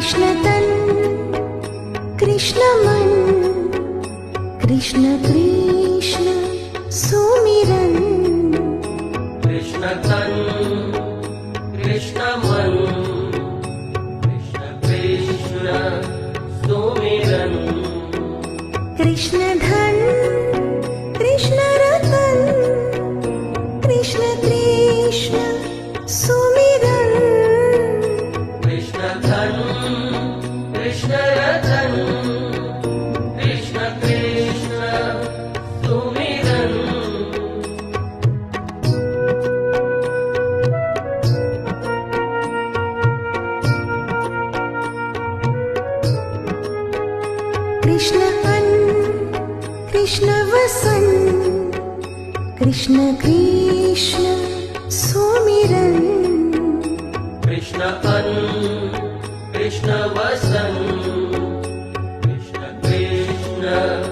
कृष्ण तन कृष्ण मन कृष्ण कृष्ण सुमिरन कृष्ण तन कृष्ण मन कृष्ण कृष्ण सुमिरन कृष्ण धन कृष्ण रतन कृष्ण कृष्ण सुमिरन कृष्ण धन कृष्ण रतन कृष्ण कृष्ण सुमिरन कृष्ण अन्न कृष्ण वसन कृष्ण कृष्ण सुमिरन कृष्ण अन्न कृष्ण वसन कृष्ण कृष्ण